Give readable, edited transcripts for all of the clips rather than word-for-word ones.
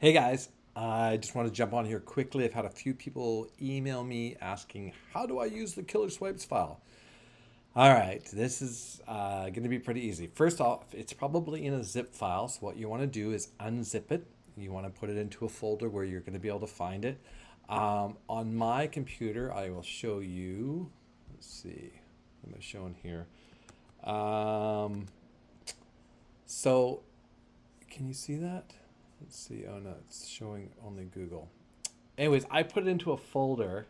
Hey guys, I just want to jump on here quickly. I've had a few people email me asking, how do I use the killer swipes file? All right, this is going to be pretty easy. First off, it's probably in a zip file. So what you want to do is unzip it. You want to put it into a folder where you're going to be able to find it. On my computer, I will show you. Let's see, what am I showing here? Um, so can you see that? Let's see. Oh no, it's showing only Google. Anyways, I put it into a folder.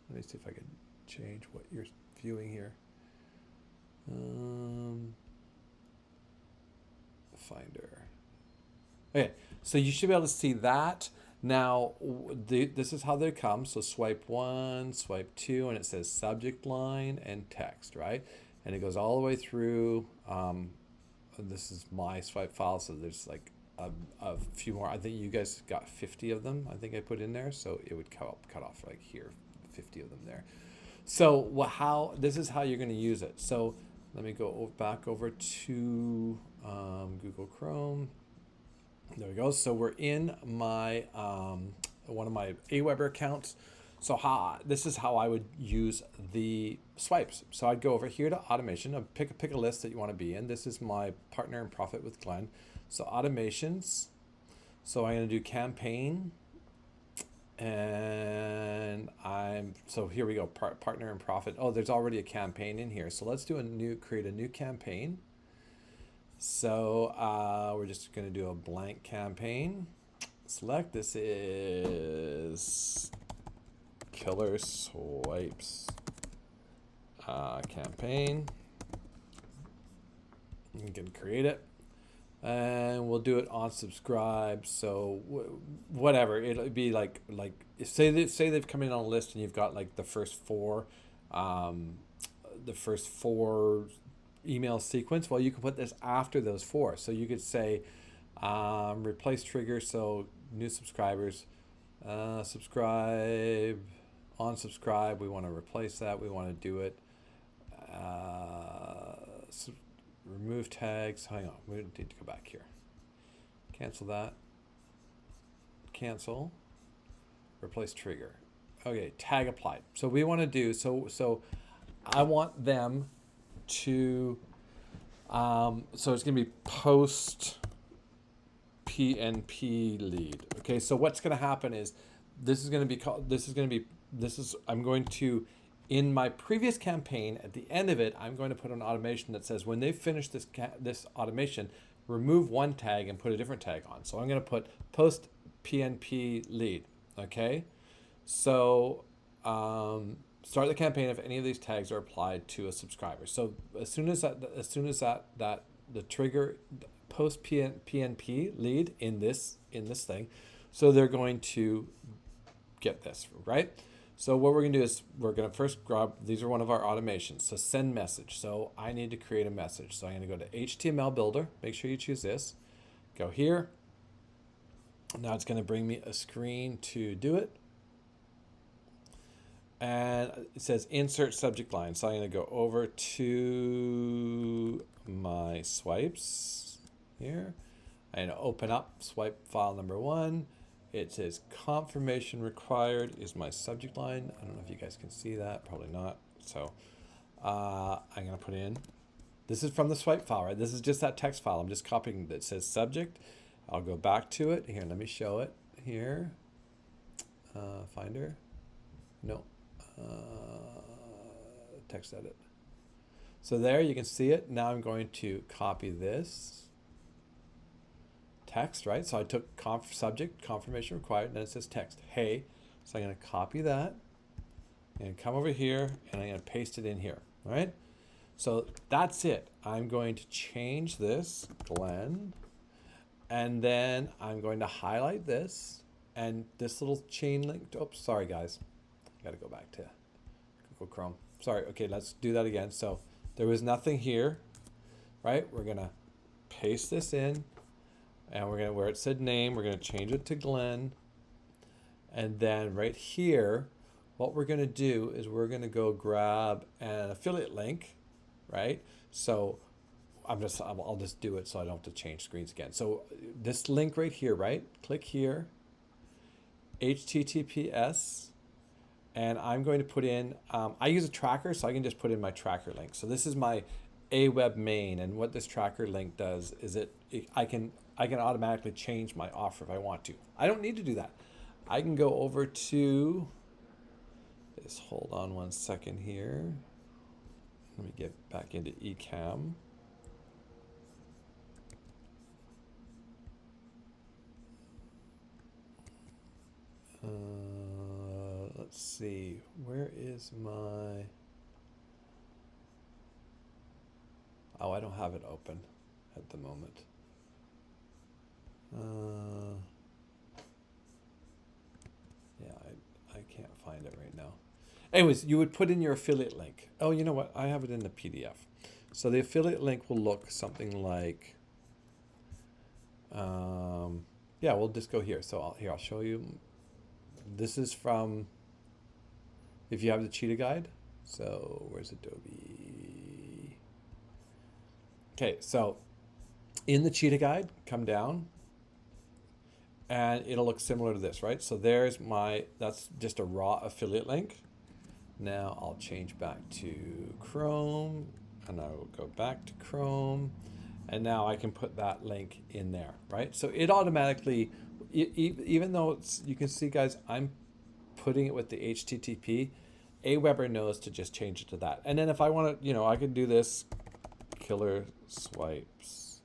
Let me see if I can change what you're viewing here. Um, Finder. Okay, so you should be able to see that. Now, this is how they come. So swipe one, swipe two, and it says subject line and text, right? And it goes all the way through. This is my swipe file, so there's like a few more. I think you guys got 50 of them. I think I put in there, so it would cut off like here, 50 of them there. So how this is how you're going to use it. So let me go back over to Google Chrome. There we go. So we're in my one of my aweber accounts. So this is how I would use the swipes. So I'd go over here to automation and pick a list that you want to be in. This is my partner in profit with Glen. So automations. So I'm going to do campaign, and so here we go. Partner in profit. Oh, there's already a campaign in here. So let's create a new campaign. So we're just going to do a blank campaign. Select. This is Killer Swipes campaign. You can create it, and we'll do it on subscribe. So whatever it'll be like say they've come in on a list and you've got like um, the first four email sequence. Well, you can put this after those four. So you could say replace trigger. So new subscribers, subscribe, on subscribe. We want to replace that. We want to do it. Remove tags. Hang on. We need to go back here. Cancel that. Cancel. Replace trigger. Okay. Tag applied. So we want to do so. I want them to. So it's going to be post PNP lead. Okay. So what's going to happen is this is going to be called. I'm going to, in my previous campaign, at the end of it, I'm going to put an automation that says when they finish this automation, remove one tag and put a different tag on. So I'm going to put post PNP lead. Okay, so start the campaign if any of these tags are applied to a subscriber. So as soon as that the trigger post PNP lead in this thing, so they're going to get this right. So what we're going to do is we're going to first grab, these are one of our automations. So send message. So I need to create a message. So I'm going to go to HTML builder. Make sure you choose this. Go here. Now it's going to bring me a screen to do it. And it says insert subject line. So I'm going to go over to my swipes here. I'm going to open up swipe file number one. It says confirmation required is my subject line. I don't know if you guys can see that, probably not. So I'm going to put in, this is from the swipe file, right? This is just that text file. I'm just copying that says subject. I'll go back to it. Here, let me show it here. Finder. No. Text edit. So there you can see it. Now I'm going to copy this text, right? So I took subject, confirmation required, and then it says text, hey. So I'm going to copy that and come over here and I'm going to paste it in here, all right? So that's it. I'm going to change this, Glen, and then I'm going to highlight this and this little chain link. Oops, sorry guys. I got to go back to Google Chrome. Sorry, okay, let's do that again. So there was nothing here, right? We're going to paste this in. And we're going to, where it said name, we're going to change it to Glen. And then right here, what we're going to do is we're going to go grab an affiliate link, right? So I'll just do it so I don't have to change screens again. So this link right here, right? Click here, HTTPS, and I'm going to put in, I use a tracker, so I can just put in my tracker link. So this is my aweber main, and what this tracker link does is I can automatically change my offer if I want to. I don't need to do that. I can go over to this. Hold on one second here. Let me get back into eCam. Let's see, where is my, oh, I don't have it open at the moment. Yeah, I can't find it right now. Anyways, you would put in your affiliate link. Oh, you know what? I have it in the PDF. So the affiliate link will look something like, yeah, we'll just go here. So I'll show you. This is from, if you have the cheetah guide. So where's Adobe? Okay, so in the cheetah guide, come down and it'll look similar to this, right? So there's that's just a raw affiliate link. Now I'll change back to Chrome, and I will go back to Chrome, and now I can put that link in there, right? So it automatically, even though you can see, guys, I'm putting it with the HTTP, aweber knows to just change it to that. And then if I want to, I could do this, killer swipes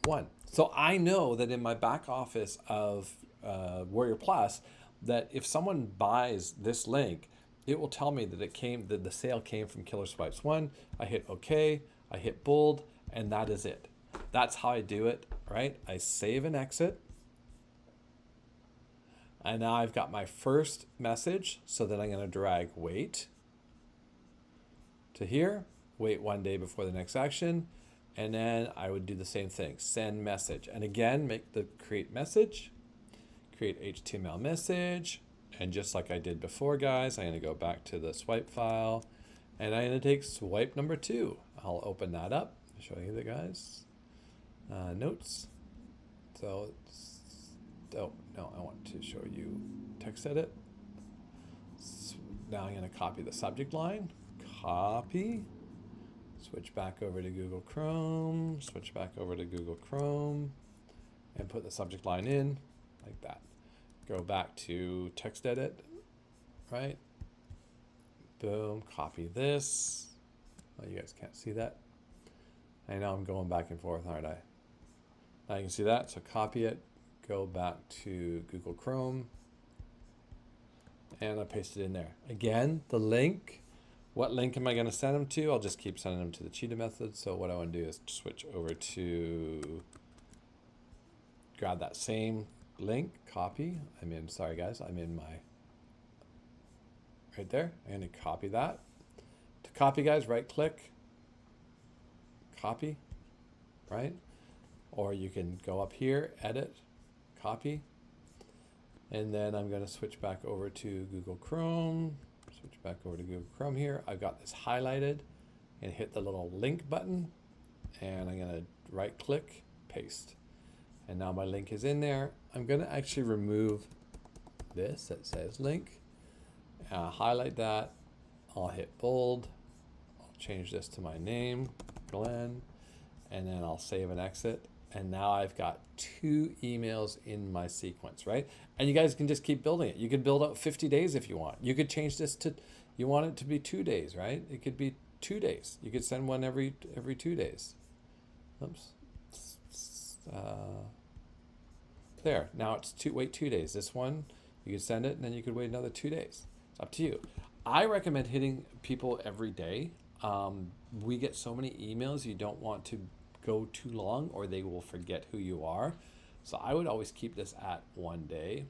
1. So I know that in my back office of Warrior Plus, that if someone buys this link, it will tell me that the sale came from Killer Swipes 1. I hit OK, I hit bold, and that is it. That's how I do it, right? I save and exit. And now I've got my first message, so then I'm going to drag wait to here, wait 1 day before the next action, and then I would do the same thing, send message. And again, make the create message, create HTML message, and just like I did before, guys, I'm going to go back to the swipe file, and I'm going to take swipe number 2. I'll open that up, show you the guys. Notes. So, oh, no, I want to show you text edit. So now I'm going to copy the subject line, copy, switch back over to Google Chrome, switch back over to Google Chrome, and put the subject line in like that. Go back to text edit, right? Boom, copy this. Oh, you guys can't see that. I know I'm going back and forth, aren't I? Now you can see that, so copy it, go back to Google Chrome, and I paste it in there. Again, the link, what link am I going to send them to? I'll just keep sending them to the cheetah method. So what I want to do is switch over to, grab that same link, copy. Sorry guys, I'm in my, right there. I'm going to copy that. To copy, guys, right click, copy, right? Or you can go up here, edit, copy. And then I'm going to switch back over to Google Chrome, switch back over to Google Chrome here. I've got this highlighted, and hit the little link button, and I'm going to right click, paste. And now my link is in there. I'm going to actually remove this that says link, highlight that. I'll hit bold. I'll change this to my name, Glen, and then I'll save and exit. And now I've got 2 emails in my sequence, right? And you guys can just keep building it. You could build out 50 days if you want. You could change this to, you want it to be 2 days, right? It could be 2 days. You could send one every 2 days. Oops. There. Now it's wait 2 days. This one, you could send it, and then you could wait another 2 days. It's up to you. I recommend hitting people every day. We get so many emails, you don't want to go too long or they will forget who you are. So I would always keep this at 1 day,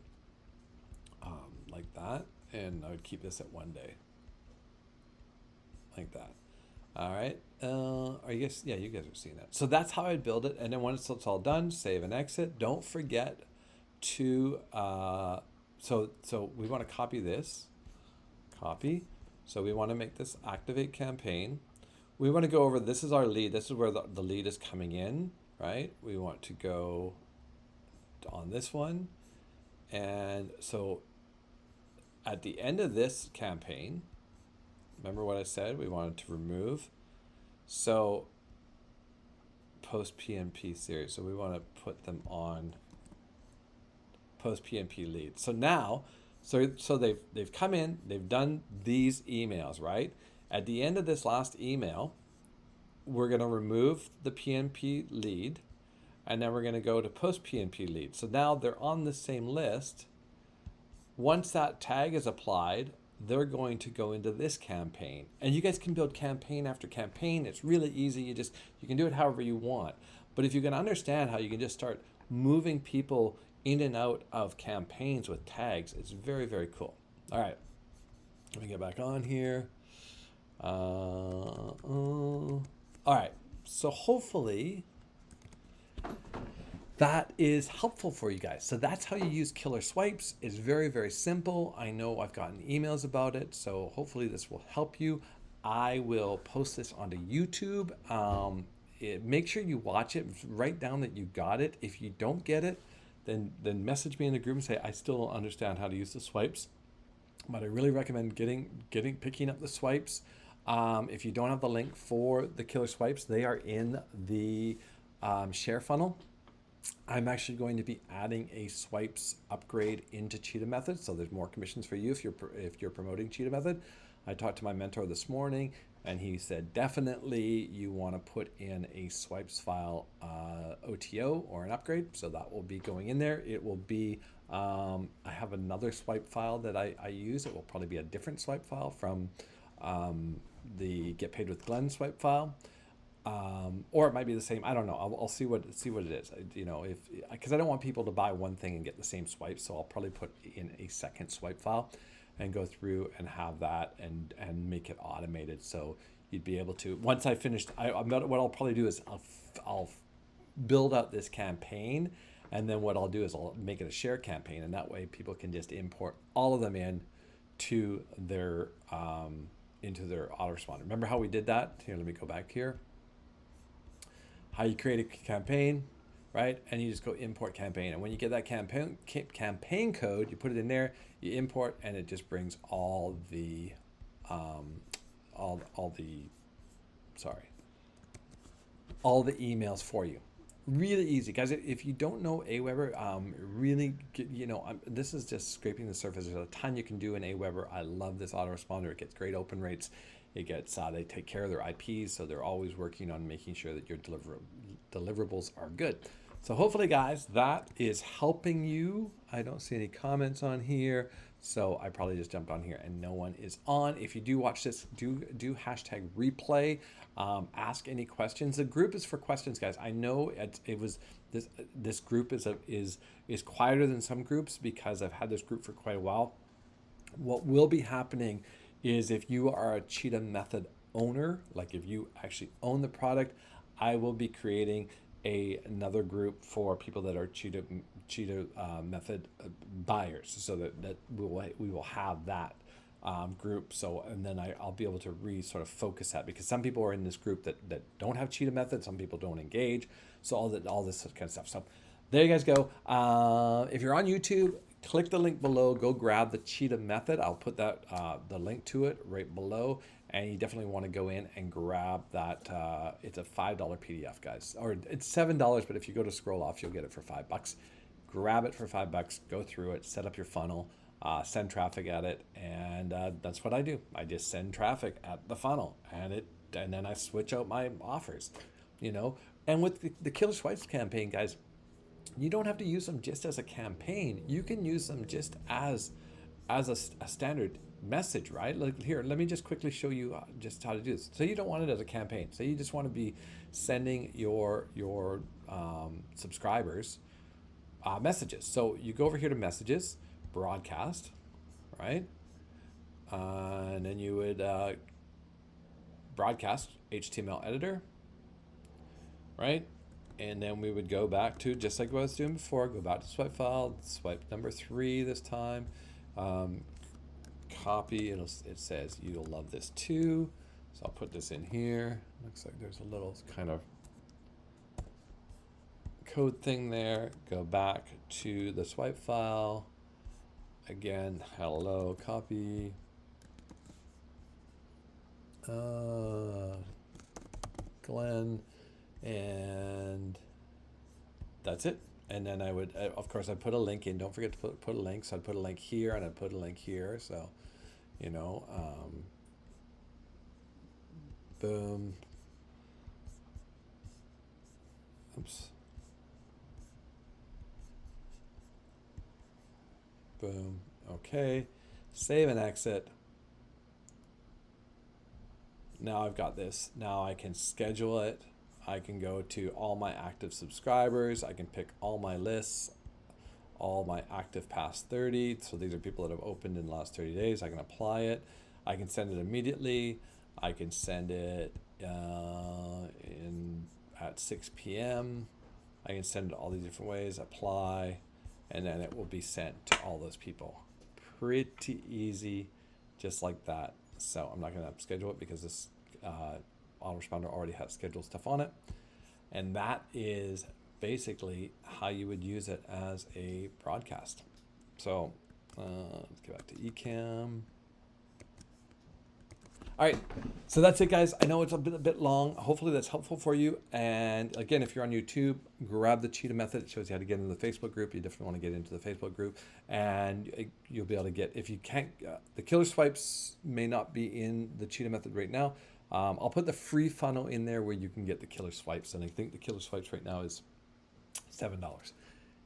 like that. And I would keep this at 1 day, like that. All right. I guess, yeah, you guys are seeing that. So that's how I'd build it. And then once it's all done, save and exit. Don't forget to, so we want to copy this, copy. So we want to make this activate campaign. we want to go over, this is our lead. This is where the lead is coming in, right? We want to go on this one. And so at the end of this campaign, remember what I said? We wanted to remove. So post PNP series. So we want to put them on post PNP lead. So now, so they've come in, they've done these emails, right? At the end of this last email, we're going to remove the PNP lead, and then we're going to go to post PNP lead. So now they're on the same list. Once that tag is applied, they're going to go into this campaign, and you guys can build campaign after campaign. It's really easy. You can do it however you want. But if you can understand how you can just start moving people in and out of campaigns with tags, it's very, very cool. All right, let me get back on here. All right, so hopefully that is helpful for you guys. So that's how you use killer swipes. It's very, very simple. I know I've gotten emails about it, so hopefully this will help you. I will post this onto YouTube. Make sure you watch it. Write down that you got it. If you don't get it, then message me in the group and say, I still don't understand how to use the swipes. But I really recommend picking up the swipes. If you don't have the link for the killer swipes, they are in the share funnel. I'm actually going to be adding a swipes upgrade into Cheetah Method, so there's more commissions for you if you're promoting Cheetah Method. I talked to my mentor this morning, and he said definitely you want to put in a swipes file OTO or an upgrade, so that will be going in there. It will be I have another swipe file that I use. It will probably be a different swipe file from the Get Paid with Glen swipe file. Or it might be the same. I don't know. I'll see what it is. Because I don't want people to buy one thing and get the same swipe. So I'll probably put in a second swipe file and go through and have that and make it automated. So you'd be able to, once I finish, what I'll probably do is I'll build out this campaign, and then what I'll do is I'll make it a share campaign, and that way people can just import all of them in to their into their autoresponder. Remember how we did that? Here, let me go back here. How you create a campaign, right? And you just go import campaign. And when you get that campaign code, you put it in there, you import, and it just brings all the emails for you. Really easy, guys. If you don't know aweber, this is just scraping the surface. There's a ton you can do in aweber. I love this autoresponder. It gets great open rates. It gets they take care of their IPs, so they're always working on making sure that your deliverables are good. So hopefully, guys, that is helping you. I don't see any comments on here, so I probably just jumped on here and no one is on. If you do watch this, do hashtag replay. Ask any questions. The group is for questions, guys. I know this group is quieter than some groups because I've had this group for quite a while. What will be happening is if you are a Cheetah Method owner, like if you actually own the product, I will be creating another group for people that are Cheetah Method buyers, so that we will have that group. So, and then I'll be able to sort of focus that, because some people are in this group that don't have Cheetah Method, some people don't engage, so all this kind of stuff. So there you guys go. If you're on YouTube, click the link below, go grab the Cheetah Method. I'll put that the link to it right below, and you definitely want to go in and grab that. It's a $5 PDF, guys, or it's $7, but if you go to scroll off, you'll get it for $5. Grab it for $5, go through it, set up your funnel, send traffic at it, and that's what I do. I just send traffic at the funnel, and then I switch out my offers, And with the Killer Swipes campaign, guys, you don't have to use them just as a campaign. You can use them just as a standard message, right? Like here, let me just quickly show you just how to do this. So you don't want it as a campaign. So you just want to be sending your subscribers messages. So you go over here to messages, broadcast, right? And then you would broadcast HTML editor, right? And then we would go back to, just like what I was doing before, go back to swipe file, swipe number 3 this time, copy, it says you'll love this too. So I'll put this in here. Looks like there's a little kind of code thing there. Go back to the swipe file. Again, hello, copy. Glen, and that's it. And then I would, of course, I'd put a link in. Don't forget to put a link. So I'd put a link here and I'd put a link here. So, you know, boom. Oops. Boom. Okay. Save and exit. Now I've got this. Now I can schedule it. I can go to all my active subscribers. I can pick all my lists, all my active past 30. So these are people that have opened in the last 30 days. I can apply it. I can send it immediately. I can send it at 6 p.m. I can send it all these different ways, apply, and then it will be sent to all those people. Pretty easy, just like that. So I'm not going to schedule it because this autoresponder already has scheduled stuff on it. And that is basically how you would use it as a broadcast. So let's get back to Ecamm. All right, so that's it, guys. I know it's a bit long. Hopefully that's helpful for you. And again, if you're on YouTube, grab the Cheetah method. It shows you how to get into the Facebook group. You definitely want to get into the Facebook group, and you'll be able to get, if you can't, the killer swipes may not be in the Cheetah method right now. I'll put the free funnel in there where you can get the killer swipes. And I think the killer swipes right now is $7,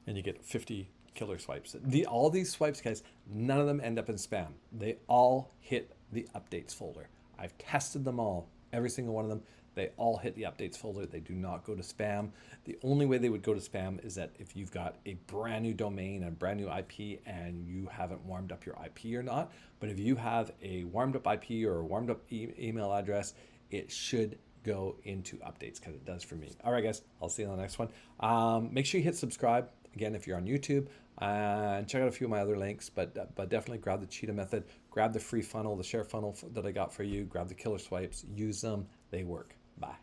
and you get 50 killer swipes. All these swipes, guys, none of them end up in spam. They all hit the updates folder. I've tested them all, every single one of them. They all hit the updates folder. They do not go to spam. The only way they would go to spam is that if you've got a brand new domain, a brand new IP, and you haven't warmed up your IP or not. But if you have a warmed up IP or a warmed up email address, it should go into updates, because it does for me. All right, guys, I'll see you on the next one. Make sure you hit subscribe. Again, if you're on YouTube, and check out a few of my other links, but definitely grab the Cheetah method, grab the free funnel, the share funnel that I got for you, grab the killer swipes, use them, they work. Bye.